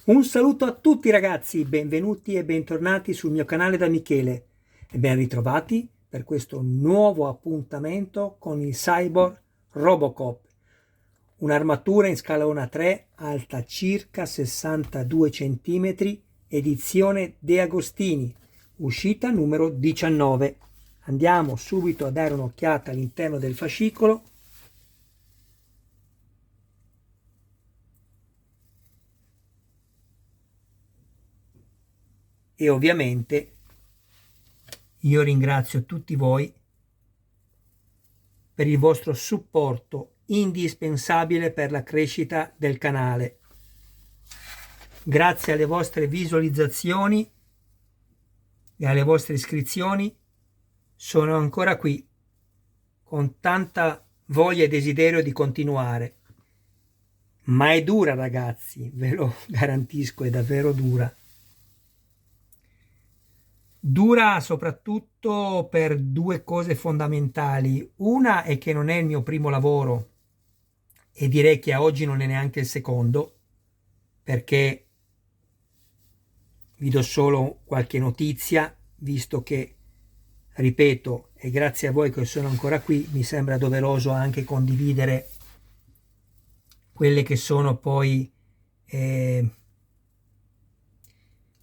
Un saluto a tutti ragazzi, benvenuti e bentornati sul mio canale da Michele e ben ritrovati per questo nuovo appuntamento con il Cyborg Robocop, un'armatura in scala 1 a 3 alta circa 62 cm, edizione De Agostini, uscita numero 19. Andiamo subito a dare un'occhiata all'interno del fascicolo. E ovviamente io ringrazio tutti voi per il vostro supporto indispensabile per la crescita del canale. Grazie alle vostre visualizzazioni e alle vostre iscrizioni sono ancora qui con tanta voglia e desiderio di continuare. Ma è dura ragazzi, ve lo garantisco, è davvero dura. Dura soprattutto per due cose fondamentali. Una è che non è il mio primo lavoro e direi che a oggi non è neanche il secondo, perché vi do solo qualche notizia, visto che, ripeto, e grazie a voi che sono ancora qui, mi sembra doveroso anche condividere quelle che sono poi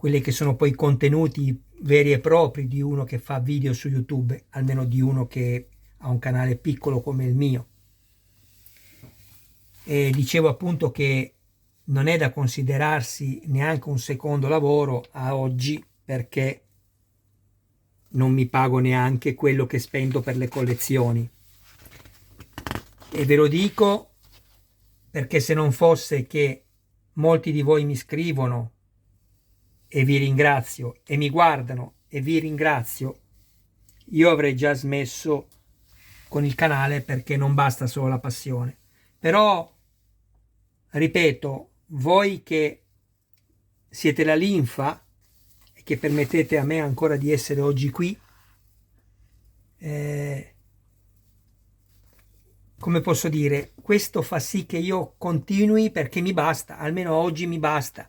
i contenuti veri e propri di uno che fa video su YouTube, almeno di uno che ha un canale piccolo come il mio. E dicevo appunto che non è da considerarsi neanche un secondo lavoro a oggi, perché non mi pago neanche quello che spendo per le collezioni. E ve lo dico perché se non fosse che molti di voi mi scrivono e vi ringrazio, e mi guardano e vi ringrazio, io avrei già smesso con il canale, perché non basta solo la passione. Però, ripeto, voi che siete la linfa e che permettete a me ancora di essere oggi qui, come posso dire, questo fa sì che io continui, perché mi basta, almeno oggi mi basta.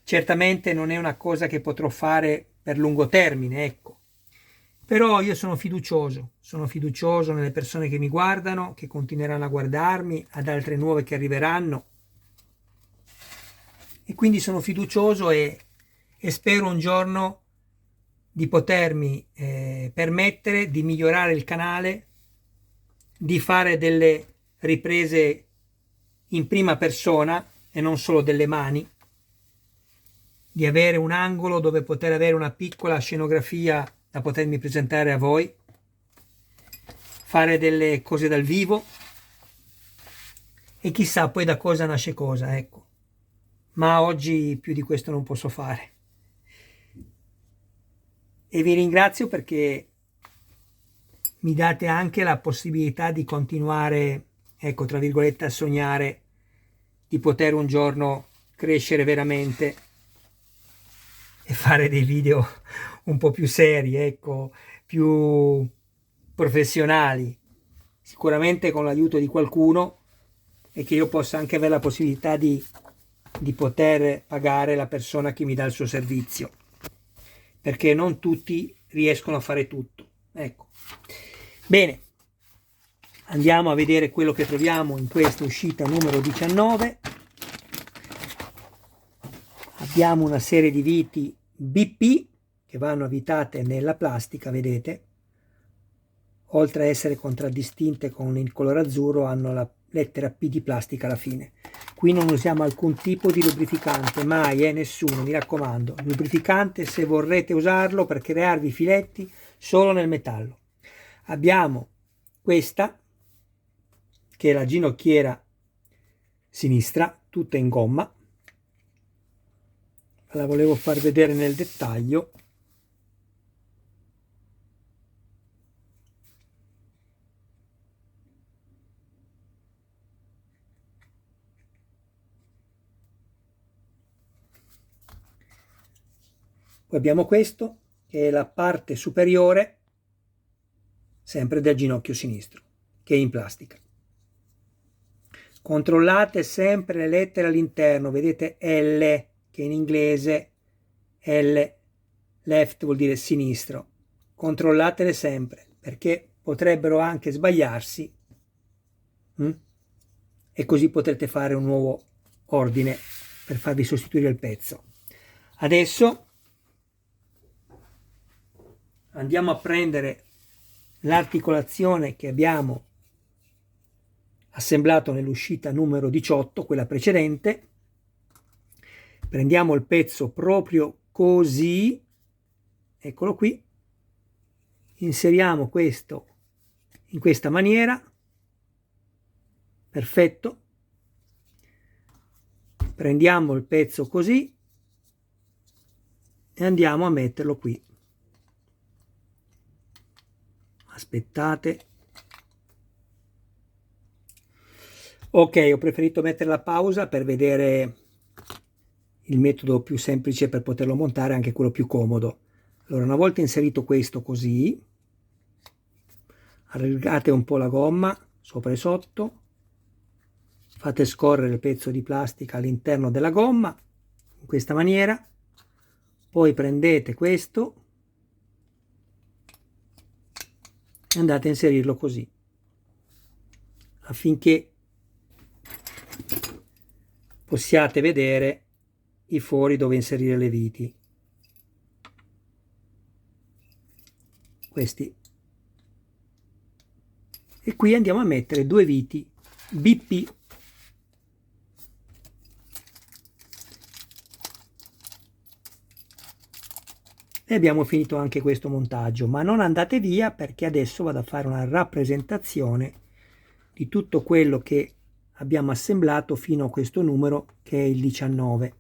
Certamente non è una cosa che potrò fare per lungo termine, ecco. Però io sono fiducioso nelle persone che mi guardano, che continueranno a guardarmi, ad altre nuove che arriveranno. E quindi sono fiducioso e spero un giorno di potermi permettere di migliorare il canale, di fare delle riprese in prima persona e non solo delle mani, di avere un angolo dove poter avere una piccola scenografia da potermi presentare a voi, fare delle cose dal vivo e chissà poi da cosa nasce cosa, ecco. Ma oggi più di questo non posso fare. E vi ringrazio perché mi date anche la possibilità di continuare, ecco, tra virgolette, a sognare di poter un giorno crescere veramente e fare dei video un po' più seri, ecco, più professionali, sicuramente con l'aiuto di qualcuno, e che io possa anche avere la possibilità di poter pagare la persona che mi dà il suo servizio, perché non tutti riescono a fare tutto, ecco. Bene, andiamo a vedere quello che troviamo in questa uscita numero 19. Abbiamo una serie di viti BP che vanno avvitate nella plastica, vedete, oltre a essere contraddistinte con il colore azzurro, hanno la lettera P di plastica alla fine. Qui non usiamo alcun tipo di lubrificante, mai, nessuno, mi raccomando. Lubrificante, se vorrete usarlo per crearvi filetti, solo nel metallo. Abbiamo questa, che è la ginocchiera sinistra, tutta in gomma. La volevo far vedere nel dettaglio. Poi abbiamo questo, che è la parte superiore, sempre del ginocchio sinistro, che è in plastica. Controllate sempre le lettere all'interno, vedete L, che in inglese left vuol dire sinistro. Controllatele sempre, perché potrebbero anche sbagliarsi, e così potrete fare un nuovo ordine per farvi sostituire il pezzo. Adesso andiamo a prendere l'articolazione che abbiamo assemblato nell'uscita numero 18, quella precedente. Prendiamo il pezzo proprio così, eccolo qui, inseriamo questo in questa maniera, perfetto. Prendiamo il pezzo così e andiamo a metterlo qui. Aspettate. Ok, ho preferito mettere la pausa per vedere il metodo più semplice per poterlo montare, anche quello più comodo. Allora, una volta inserito questo così, allargate un po' la gomma sopra e sotto, fate scorrere il pezzo di plastica all'interno della gomma in questa maniera, poi prendete questo e andate a inserirlo così, affinché possiate vedere i fori dove inserire le viti. Questi. E qui andiamo a mettere due viti BP. E abbiamo finito anche questo montaggio, ma non andate via, perché adesso vado a fare una rappresentazione di tutto quello che abbiamo assemblato fino a questo numero, che è il 19.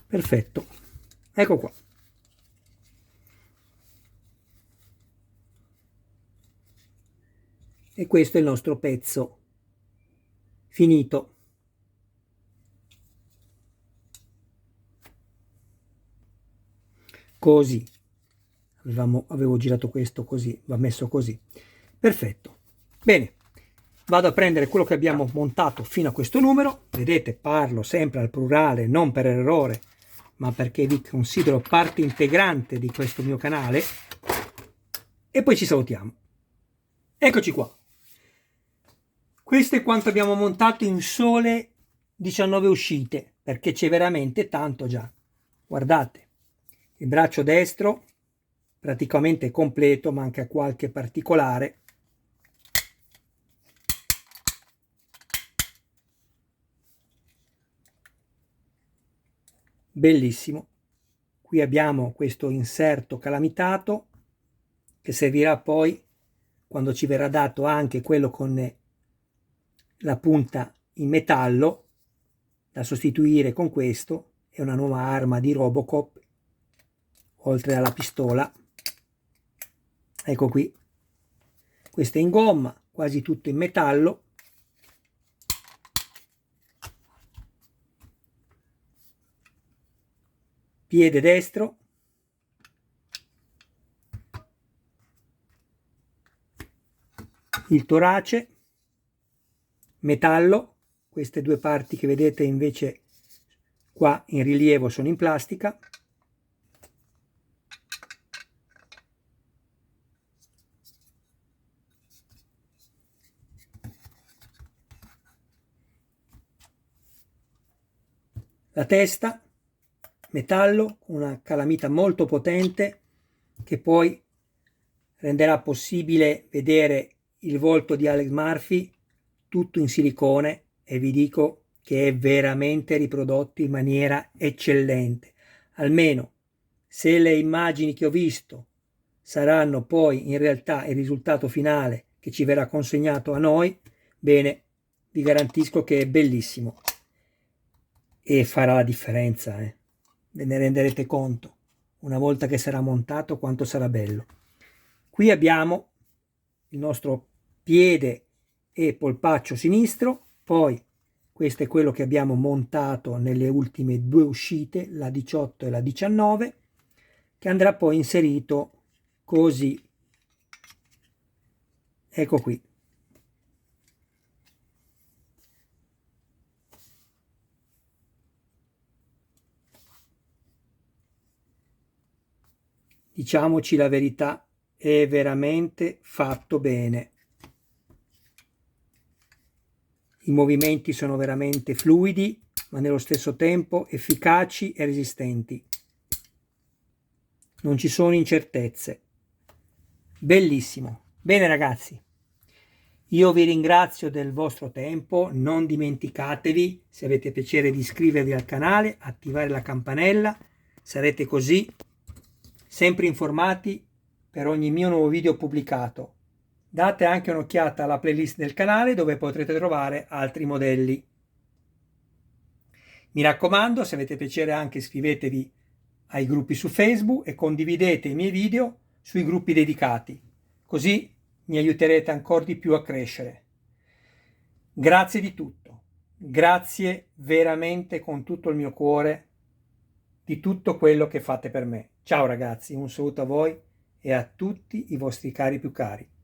Perfetto, ecco qua. E questo è il nostro pezzo finito. Così. Avevo girato questo così, va messo così. Perfetto. Bene, vado a prendere quello che abbiamo montato fino a questo numero. Vedete, parlo sempre al plurale, non per errore, ma perché vi considero parte integrante di questo mio canale. E poi ci salutiamo. Eccoci qua. Questo è quanto abbiamo montato in sole 19 uscite, perché c'è veramente tanto già. Guardate, il braccio destro praticamente completo, manca qualche particolare. Bellissimo. Qui abbiamo questo inserto calamitato che servirà poi quando ci verrà dato anche quello con la punta in metallo da sostituire con questo. È una nuova arma di Robocop, oltre alla pistola. Ecco qui, questo è in gomma, quasi tutto in metallo. Piede destro, il torace, metallo. Queste due parti che vedete invece qua in rilievo sono in plastica. La testa, metallo, una calamita molto potente che poi renderà possibile vedere il volto di Alex Murphy tutto in silicone, e vi dico che è veramente riprodotto in maniera eccellente. Almeno se le immagini che ho visto saranno poi in realtà il risultato finale che ci verrà consegnato a noi, bene, vi garantisco che è bellissimo e farà la differenza, ve ne renderete conto una volta che sarà montato quanto sarà bello. Qui abbiamo il nostro piede e polpaccio sinistro, Poi questo è quello che abbiamo montato nelle ultime due uscite, la 18 e la 19, che andrà poi inserito così. Ecco qui. Diciamoci la verità, è veramente fatto bene. I movimenti sono veramente fluidi, ma nello stesso tempo efficaci e resistenti. Non ci sono incertezze. Bellissimo. Bene ragazzi, io vi ringrazio del vostro tempo, non dimenticatevi, se avete piacere, di iscrivervi al canale, attivare la campanella, sarete così sempre informati per ogni mio nuovo video pubblicato. Date anche un'occhiata alla playlist del canale dove potrete trovare altri modelli. Mi raccomando, se avete piacere anche iscrivetevi ai gruppi su Facebook e condividete i miei video sui gruppi dedicati, così mi aiuterete ancora di più a crescere. Grazie di tutto, grazie veramente con tutto il mio cuore di tutto quello che fate per me. Ciao ragazzi, un saluto a voi e a tutti i vostri cari più cari.